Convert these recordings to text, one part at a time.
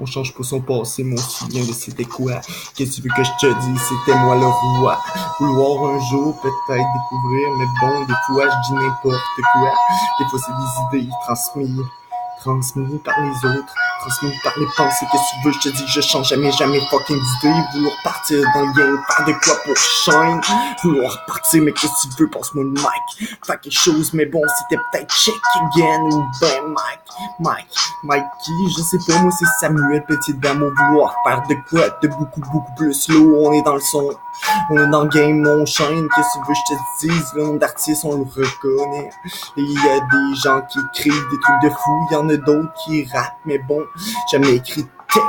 On change pas son passé, mon souvenir de c'était quoi. Qu'est-ce que tu veux que je te dise, c'était moi le roi. Vouloir un jour peut-être découvrir, mais bon, des fois je dis n'importe quoi. Des fois c'est des idées transmises par les autres, transmises par les pensées. Qu'est-ce que tu veux, je te dis que je change jamais fucking d'idée. Vouloir partir dans le game, faire de quoi pour shine. Vouloir partir, mais qu'est-ce que tu veux, passe-moi le mic. Faire quelque chose, mais bon, c'était peut-être check again ou ben Mikey, je sais pas, moi c'est Samuel Petit d'amour. Vouloir faire de quoi, de beaucoup plus lourd. On est dans le son, on est dans le game, on shine. Qu'est-ce que tu veux, je te dise, le nom d'artiste on le reconnaît. Et il y a des gens qui écrivent des trucs de fou, il y en a d'autres qui rappent, mais bon, jamais écrit,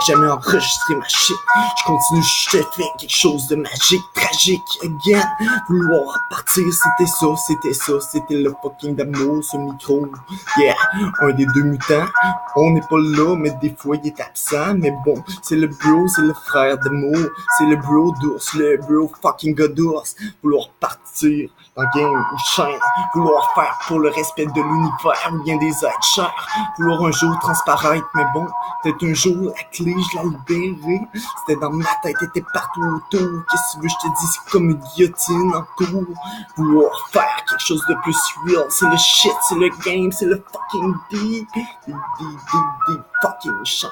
jamais enregistré ma shit. Je continue, je te fais quelque chose de magique, tragique, again. Vouloir partir, c'était le fucking d'amour, ce micro. Yeah, un des deux mutants, on n'est pas là, mais des fois il est absent. Mais bon, c'est le bro, c'est le frère d'amour, c'est le bro d'ours, le bro fucking god d'ours. Vouloir partir dans le game ou shine, vouloir faire pour le respect de l'univers ou bien des êtres chers. Vouloir un jour transparaître, mais bon, peut-être un jour la clé, je la libérer. C'était dans ma tête, était partout autour. Qu'est-ce que tu veux, je te dis, c'est comme une guillotine en cours. Vouloir faire quelque chose de plus real, c'est le shit, c'est le game, c'est le fucking deep, deep fucking shine.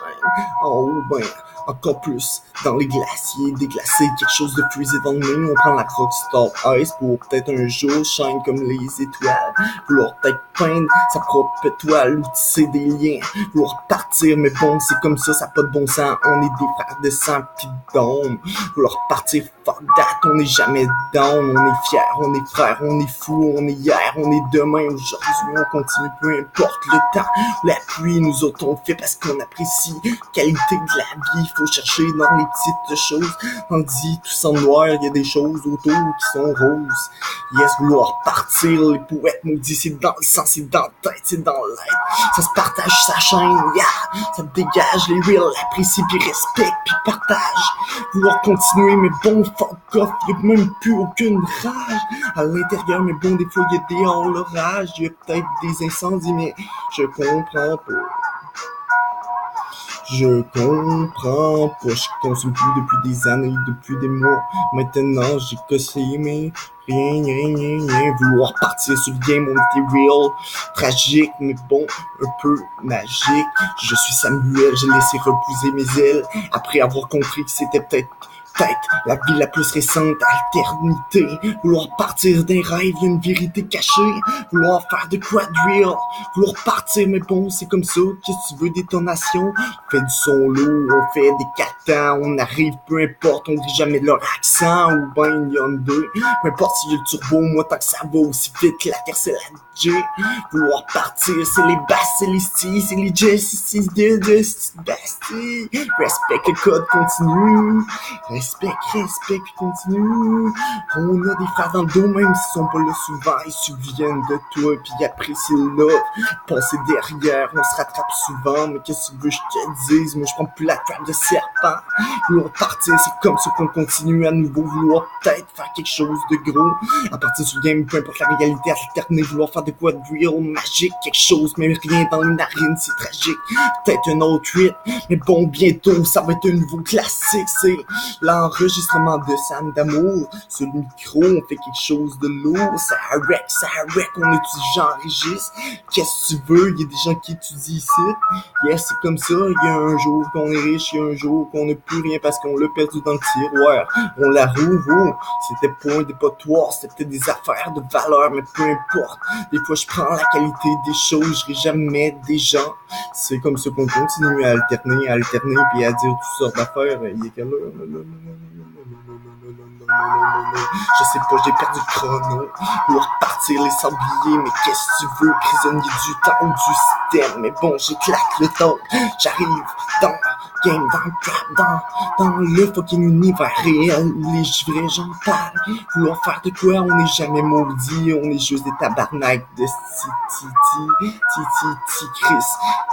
Oh ben, encore plus dans les glaciers, déglacer quelque chose de fusé dans le nez. On prend la Rockstar Ice pour peut-être un jour shine comme les étoiles. Vouloir peut-être peindre sa propre étoile ou tisser des liens. Vouloir partir, mais bon, c'est comme ça a pas de bon sens. On est des frères de sang pis d'ombre. Vouloir partir, fuck that, on est jamais down. On est fiers, on est frères, on est fous, on est hier, on est demain. Aujourd'hui, on continue, peu importe le temps. La pluie, nous autres, on fait parce qu'on apprécie la qualité de la vie. Faut chercher dans les petites choses. On dit tout en noir, il y a des choses autour qui sont roses. Yes, vouloir partir, les poètes maudits, c'est dans le sang, c'est dans la tête, c'est dans l'aide. Ça se partage, ça chaîne, yeah. Ça dégage, les real apprécient, puis respectent, puis partagent. Vouloir continuer, mais bon, fuck off, y'a même plus aucune rage. À l'intérieur, mais bon, des fois, y'a des l'orage, y'a peut-être des incendies, mais je comprends pas. Je comprends pas, je consomme plus depuis des années, depuis des mois. Maintenant, j'ai cassé, mais rien. Vouloir partir sur le game, on était real. Tragique, mais bon, un peu magique. Je suis Samuel, j'ai laissé reposer mes ailes. Après avoir compris que c'était peut-être la vie la plus récente, alternité. Vouloir partir d'un rêve, une vérité cachée. Vouloir faire de quoi de real. Vouloir partir, mais bon, c'est comme ça. Qu'est-ce que tu veux, détonation? On fait du son lourd, on fait des catans. On arrive, peu importe, on rit jamais de leur accent. Ou ben, il y en a deux. Peu importe s'il y a le turbo, moi tant que ça va aussi vite. La terre, c'est la J. Vouloir partir, c'est les basses, c'est les stis, c'est les J's, c'est les Bastille. Respect le code continue. Respect, puis continue. On a des frères dans le dos, même s'ils sont pas là souvent. Ils se souviennent de toi, puis apprécient le love. Passer derrière, on se rattrape souvent. Mais qu'est-ce que tu veux, je te dise? Moi, je prends plus la trappe de serpent. Vouloir partir, c'est comme ça qu'on continue à nouveau. Vouloir peut-être faire quelque chose de gros. À partir du game, peu importe la réalité, alterner. Vouloir faire de quoi de real, magique, quelque chose. Mais rien dans les narines, c'est tragique. Peut-être un autre hit. Mais bon, bientôt, ça va être un nouveau classique. C'est l'enregistrement de Sam d'amour. Sur le micro, on fait quelque chose de lourd. Ça wreck, on étudie, j'enregistre. Qu'est-ce que tu veux? Il y a des gens qui étudient ici. Yes, c'est comme ça. Il y a un jour qu'on est riche, il y a un jour qu'on n'a plus rien parce qu'on l'a perdu dans le tiroir. On la rouvre, c'était pas un dépotoir, c'était des affaires de valeur, mais peu importe. Des fois, je prends la qualité des choses, je ris jamais des gens. C'est comme ça qu'on continue à alterner, puis à dire toutes sortes d'affaires. Il est quelle heure? Je sais pas, j'ai perdu le chrono. Vouloir partir les sabliers, mais qu'est-ce que tu veux? Prisonnier du temps ou du système. Mais bon, j'éclate le temps. J'arrive dans le game, dans le trap, dans le fucking univers réel où les vrais gens parlent. Vouloir faire de quoi? On n'est jamais maudit. On est juste des tabarnak de Titi Chris.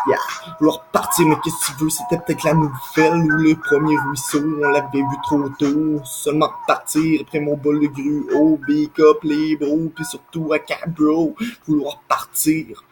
Yeah. Vouloir partir, mais qu'est-ce que tu veux? C'était peut-être la nouvelle ou le premier ruisseau. On l'avait vu trop tôt. Seulement partir après mon bol de gruau. Big up les bros, puis surtout à Cabro. Vouloir partir.